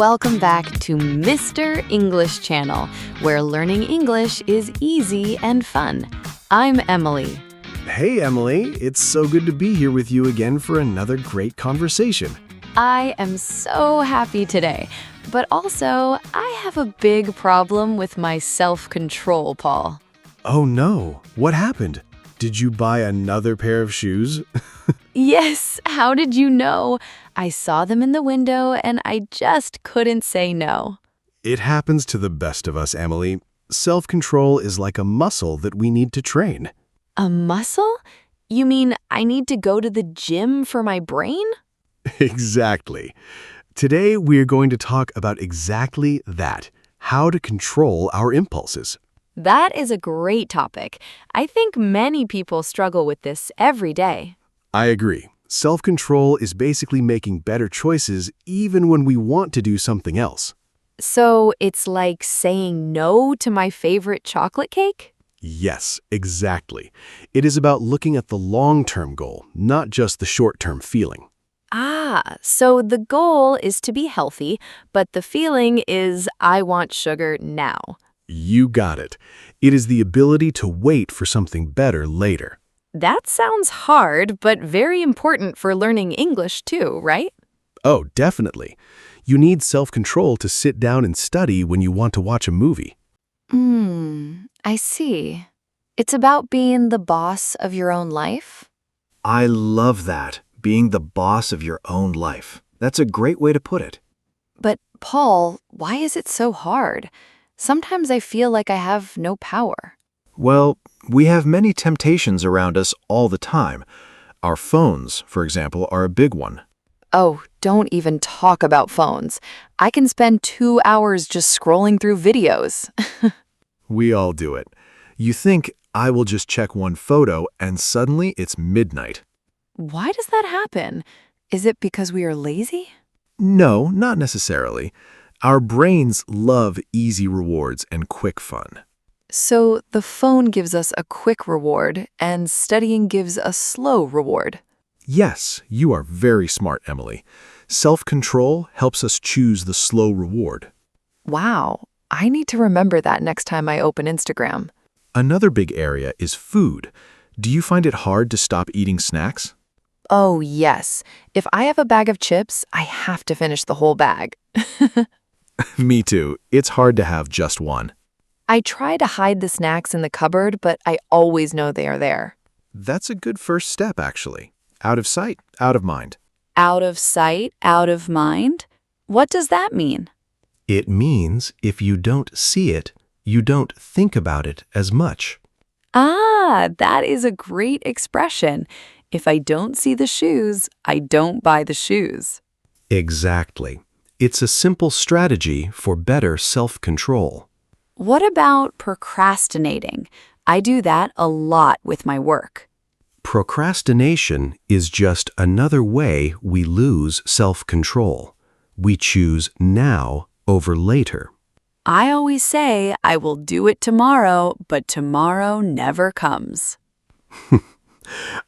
welcome back to Mr. English Channel, where learning English is easy and fun. I'm Emily. Hey, Emily. It's so good to be here with you again for another great conversation. I am so happy today, but also I have a big problem with my self-control, Paul. Oh no, what happened? Did you buy another pair of shoes? Yes, how did you know? I saw them in the window and I just couldn't say no. It happens to the best of us, Emily. Self-control is like a muscle that we need to train. A muscle? You mean I need to go to the gym for my brain? Exactly. Today, we're going to talk about exactly that, how to control our impulses. That is a great topic. I think many people struggle with this every day. I agree. Self-control is basically making better choices even when we want to do something else. So it's like saying no to my favorite chocolate cake? Yes, exactly. It is about looking at the long-term goal, not just the short-term feeling. Ah, so the goal is to be healthy, but the feeling is I want sugar now. You got it. It is the ability to wait for something better later. That sounds hard, but very important for learning English too, right? Oh, definitely. You need self-control to sit down and study when you want to watch a movie. I see. It's about being the boss of your own life? I love that, being the boss of your own life. That's a great way to put it. But Paul, why is it so hard? Sometimes I feel like I have no power. Well, we have many temptations around us all the time. Our phones, for example, are a big one. Oh, don't even talk about phones. I can spend 2 hours just scrolling through videos. We all do it. You think, I will just check one photo, and suddenly it's midnight. Why does that happen? Is it because we are lazy? No, not necessarily. Our brains love easy rewards and quick fun. So the phone gives us a quick reward, and studying gives a slow reward. Yes, you are very smart, Emily. Self-control helps us choose the slow reward. Wow, I need to remember that next time I open Instagram. Another big area is food. Do you find it hard to stop eating snacks? Oh, yes. If I have a bag of chips, I have to finish the whole bag. Me too. It's hard to have just one. I try to hide the snacks in the cupboard, but I always know they are there. That's a good first step, actually. Out of sight, out of mind. Out of sight, out of mind? What does that mean? It means if you don't see it, you don't think about it as much. Ah, that is a great expression. If I don't see the shoes, I don't buy the shoes. Exactly. It's a simple strategy for better self-control. What about procrastinating? I do that a lot with my work. Procrastination is just another way we lose self-control. We choose now over later. I always say I will do it tomorrow, but tomorrow never comes.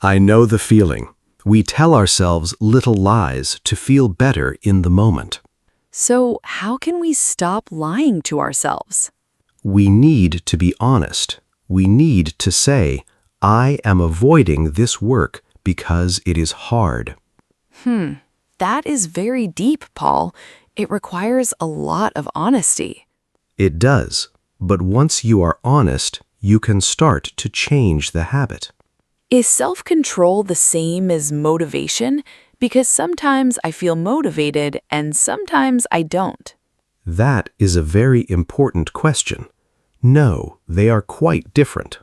I know the feeling. We tell ourselves little lies to feel better in the moment. So how can we stop lying to ourselves? We need to be honest. We need to say, I am avoiding this work because it is hard. That is very deep, Paul. It requires a lot of honesty. It does, but once you are honest, you can start to change the habit. Is self-control the same as motivation? Because sometimes I feel motivated and sometimes I don't. That is a very important question. No, they are quite different.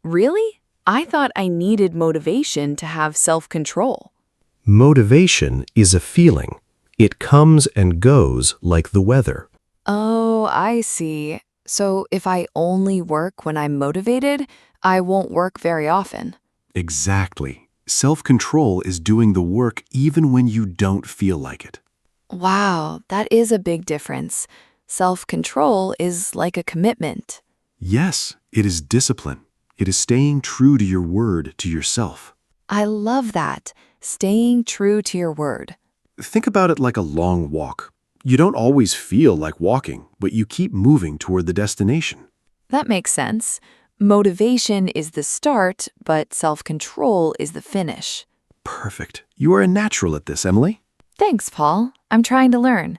Really? I thought I needed motivation to have self-control. Motivation is a feeling. It comes and goes like the weather. Oh, I see. So if I only work when I'm motivated, I won't work very often. Exactly. Self-control is doing the work even when you don't feel like it. Wow, that is a big difference. Self-control is like a commitment. Yes, it is discipline. It is staying true to your word to yourself. I love that. Staying true to your word. Think about it like a long walk. You don't always feel like walking, but you keep moving toward the destination. That makes sense. Motivation is the start, but self-control is the finish. Perfect. You are a natural at this, Emily. Thanks, Paul. I'm trying to learn.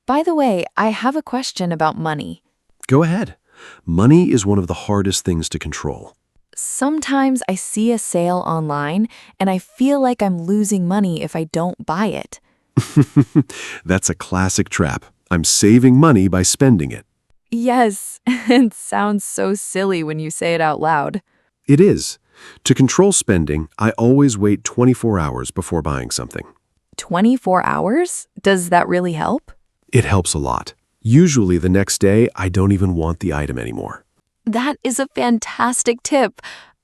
By the way, I have a question about money. Go ahead. Money is one of the hardest things to control. Sometimes I see a sale online and I feel like I'm losing money if I don't buy it. That's a classic trap. I'm saving money by spending it. Yes, it sounds so silly when you say it out loud. It is. To control spending, I always wait 24 hours before buying something. 24 hours? Does that really help? It helps a lot. Usually the next day, I don't even want the item anymore. That is a fantastic tip.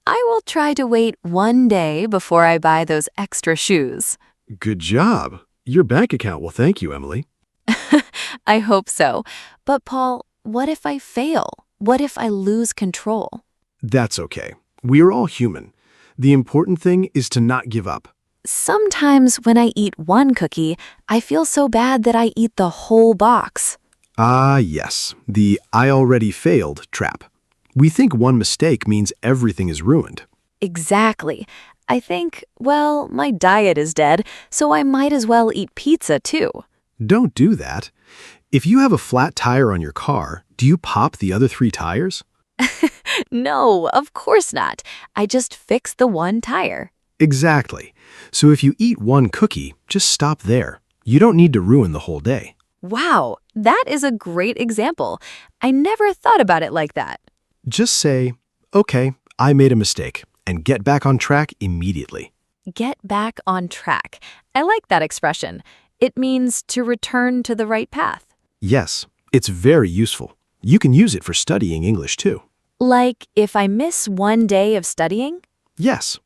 I will try to wait one day before I buy those extra shoes. Good job. Your bank account will thank you, Emily. I hope so. But Paul, what if I fail? What if I lose control? That's okay. We are all human. The important thing is to not give up. Sometimes when I eat one cookie, I feel so bad that I eat the whole box. Ah, yes. The I already failed trap. We think one mistake means everything is ruined. Exactly. I think, well, my diet is dead, so I might as well eat pizza too. Don't do that. If you have a flat tire on your car, do you pop the other 3 tires? No, of course not. I just fix the one tire. Exactly. So if you eat one cookie, just stop there. You don't need to ruin the whole day. Wow, that is a great example. I never thought about it like that. Just say, okay, I made a mistake, and get back on track immediately. Get back on track. I like that expression. It means to return to the right path. Yes, it's very useful. You can use it for studying English too. Like if I miss one day of studying? Yes.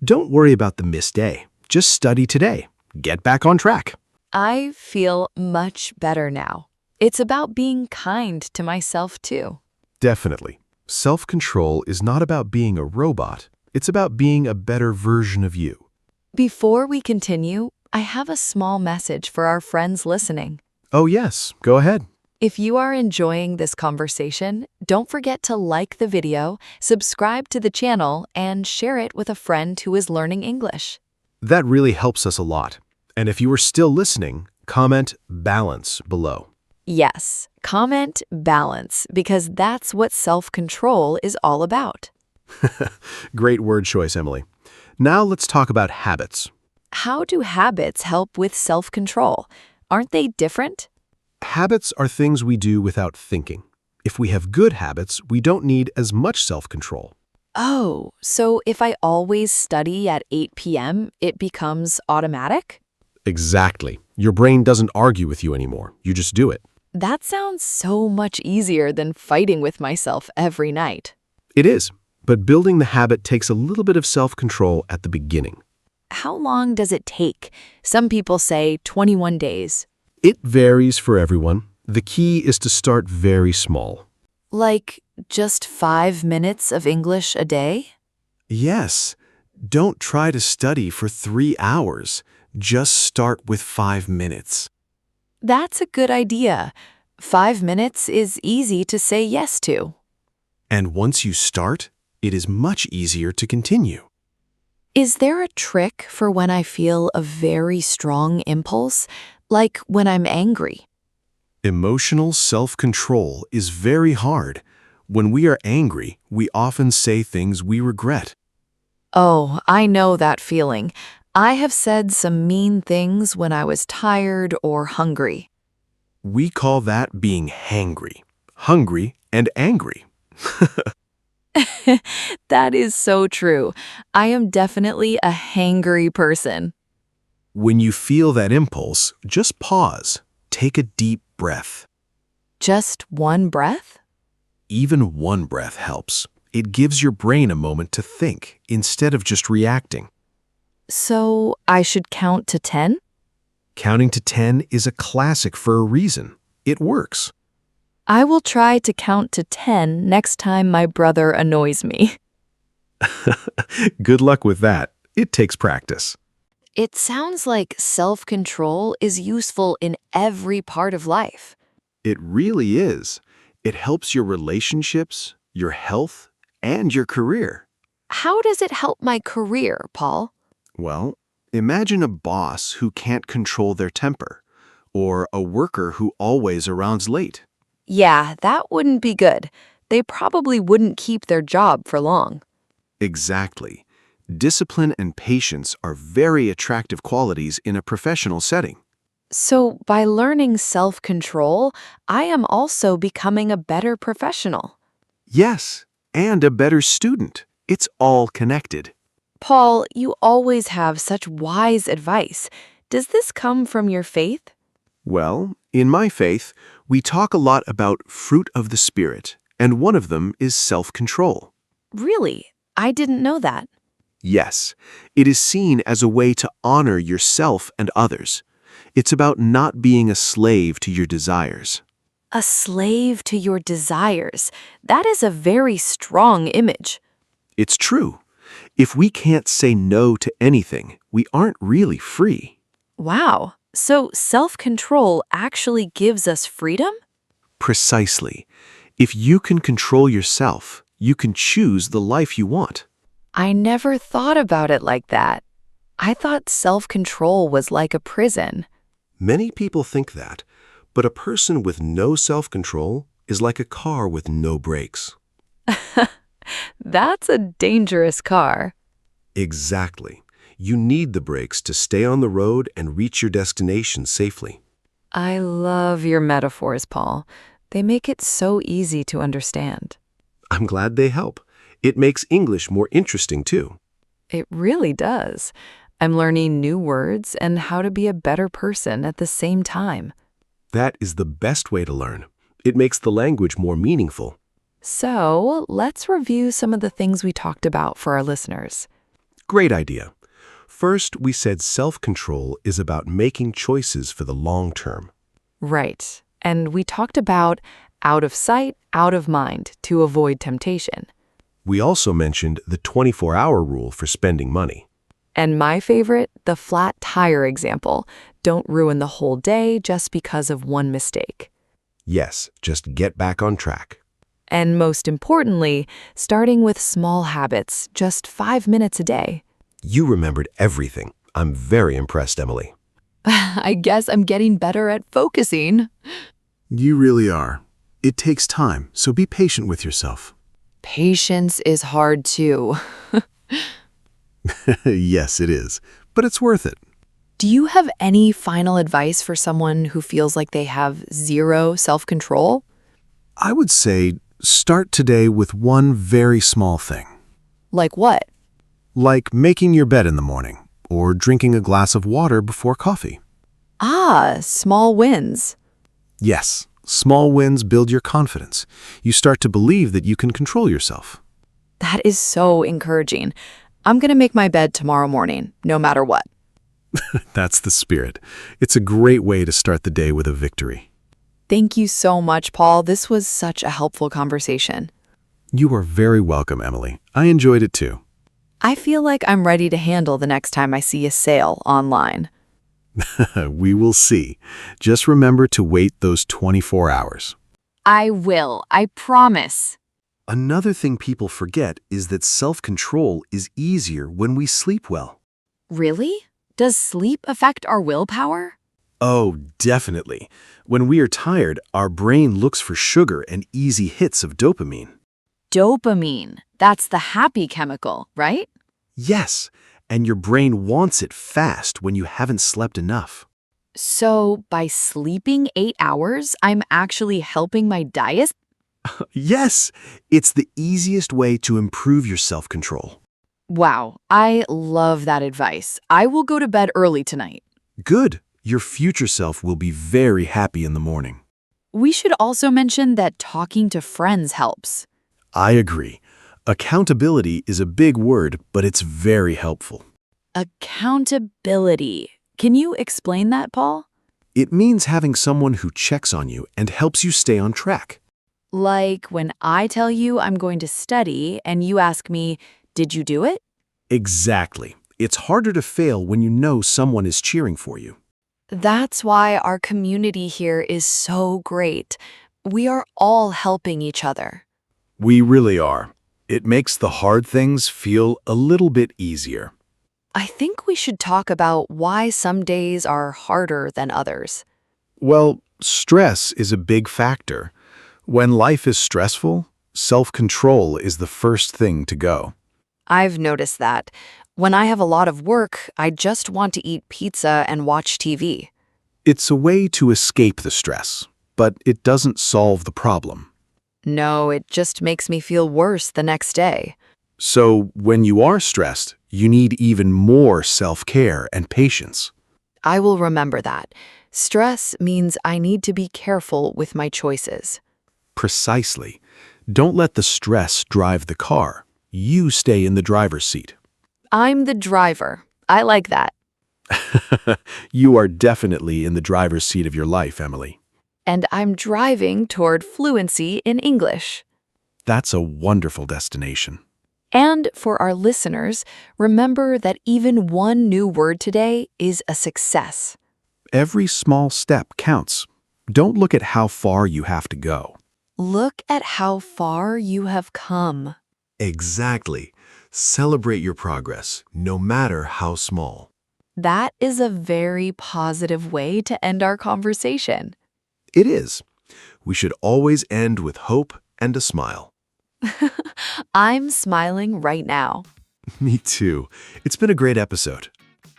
Don't worry about the missed day. Just study today. Get back on track. I feel much better now. It's about being kind to myself too. Definitely. Self-control is not about being a robot. It's about being a better version of you. Before we continue, I have a small message for our friends listening. Oh yes, go ahead. If you are enjoying this conversation, don't forget to like the video, subscribe to the channel, and share it with a friend who is learning English. That really helps us a lot. And if you are still listening, comment balance below. Yes, comment balance, because that's what self-control is all about. Great word choice, Emily. Now let's talk about habits. How do habits help with self-control? Aren't they different? Habits are things we do without thinking. If we have good habits, we don't need as much self-control. Oh, so if I always study at 8 p.m., it becomes automatic? Exactly. Your brain doesn't argue with you anymore. You just do it. That sounds so much easier than fighting with myself every night. It is, but building the habit takes a little bit of self-control at the beginning. How long does it take? Some people say 21 days. It varies for everyone. The key is to start very small. Like just 5 minutes of English a day? Yes. Don't try to study for 3 hours. Just start with 5 minutes. That's a good idea. 5 minutes is easy to say yes to. And once you start, it is much easier to continue. Is there a trick for when I feel a very strong impulse, like when I'm angry? Emotional self-control is very hard. When we are angry, we often say things we regret. Oh, I know that feeling. I have said some mean things when I was tired or hungry. We call that being hangry, hungry, and angry. That is so true. I am definitely a hangry person. When you feel that impulse, just pause. Take a deep breath. Just one breath? Even one breath helps. It gives your brain a moment to think instead of just reacting. So I should count to 10? Counting to 10 is a classic for a reason. It works. I will try to count to 10 next time my brother annoys me. Good luck with that. It takes practice. It sounds like self-control is useful in every part of life. It really is. It helps your relationships, your health, and your career. How does it help my career, Paul? Well, imagine a boss who can't control their temper, or a worker who always arrives late. Yeah, that wouldn't be good. They probably wouldn't keep their job for long. Exactly. Discipline and patience are very attractive qualities in a professional setting. So, by learning self-control, I am also becoming a better professional. Yes, and a better student. It's all connected. Paul, you always have such wise advice. Does this come from your faith? Well, in my faith, we talk a lot about fruit of the Spirit, and one of them is self-control. Really? I didn't know that. Yes, it is seen as a way to honor yourself and others. It's about not being a slave to your desires. A slave to your desires. That is a very strong image. It's true. If we can't say no to anything, we aren't really free. Wow. So self-control actually gives us freedom? Precisely. If you can control yourself, you can choose the life you want. I never thought about it like that. I thought self-control was like a prison. Many people think that, but a person with no self-control is like a car with no brakes. That's a dangerous car. Exactly. You need the brakes to stay on the road and reach your destination safely. I love your metaphors, Paul. They make it so easy to understand. I'm glad they help. It makes English more interesting, too. It really does. I'm learning new words and how to be a better person at the same time. That is the best way to learn. It makes the language more meaningful. So, let's review some of the things we talked about for our listeners. Great idea. First, we said self-control is about making choices for the long term. Right. And we talked about out of sight, out of mind to avoid temptation. We also mentioned the 24-hour rule for spending money. And my favorite, the flat tire example. Don't ruin the whole day just because of one mistake. Yes, just get back on track. And most importantly, starting with small habits, just 5 minutes a day. You remembered everything. I'm very impressed, Emily. I guess I'm getting better at focusing. You really are. It takes time, so be patient with yourself. Patience is hard too. Yes, it is, but it's worth it. Do you have any final advice for someone who feels like they have zero self-control? I would say start today with one very small thing, Like what? like making your bed in the morning or drinking a glass of water before coffee. Ah, small wins. Yes, small wins build your confidence. You start to believe that you can control yourself. That is so encouraging. I'm going to make my bed tomorrow morning, no matter what. That's the spirit. It's a great way to start the day with a victory. Thank you so much, Paul. This was such a helpful conversation. You are very welcome, Emily. I enjoyed it too. I feel like I'm ready to handle the next time I see a sale online. We will see. Just remember to wait those 24 hours. I will. I promise. Another thing people forget is that self-control is easier when we sleep well. Really? Does sleep affect our willpower? Oh, definitely. When we are tired, our brain looks for sugar and easy hits of dopamine. Dopamine. That's the happy chemical, right? Yes, and your brain wants it fast when you haven't slept enough. So, by sleeping 8 hours, I'm actually helping my diet? Yes, it's the easiest way to improve your self-control. Wow, I love that advice. I will go to bed early tonight. Good. Your future self will be very happy in the morning. We should also mention that talking to friends helps. I agree. Accountability is a big word, but it's very helpful. Accountability. Can you explain that, Paul? It means having someone who checks on you and helps you stay on track. Like when I tell you I'm going to study and you ask me, did you do it? Exactly. It's harder to fail when you know someone is cheering for you. That's why our community here is so great. We are all helping each other. We really are. It makes the hard things feel a little bit easier. I think we should talk about why some days are harder than others. Well, stress is a big factor. When life is stressful, self-control is the first thing to go. I've noticed that. When I have a lot of work, I just want to eat pizza and watch TV. It's a way to escape the stress, but it doesn't solve the problem. No, it just makes me feel worse the next day. So when you are stressed, you need even more self-care and patience. I will remember that. Stress means I need to be careful with my choices. Precisely. Don't let the stress drive the car. You stay in the driver's seat. I'm the driver. I like that. You are definitely in the driver's seat of your life, Emily. And I'm driving toward fluency in English. That's a wonderful destination. And for our listeners, remember that even one new word today is a success. Every small step counts. Don't look at how far you have to go. Look at how far you have come. Exactly. Celebrate your progress, no matter how small. That is a very positive way to end our conversation. It is. We should always end with hope and a smile. I'm smiling right now. Me too. It's been a great episode.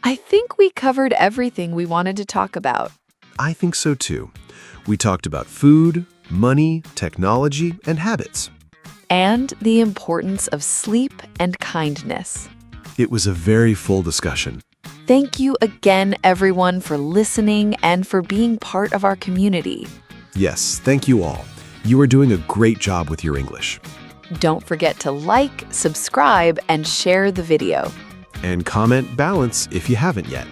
I think we covered everything we wanted to talk about. I think so too. We talked about food, money, technology, and habits. And the importance of sleep and kindness. It was a very full discussion. Thank you again, everyone, for listening and for being part of our community. Yes, thank you all. You are doing a great job with your English. Don't forget to like, subscribe, and share the video. And comment balance if you haven't yet.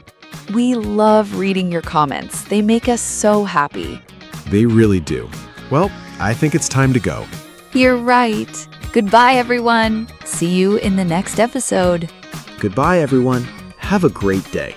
We love reading your comments. They make us so happy. They really do. Well, I think it's time to go. You're right. Goodbye, everyone. See you in the next episode. Goodbye, everyone. Have a great day.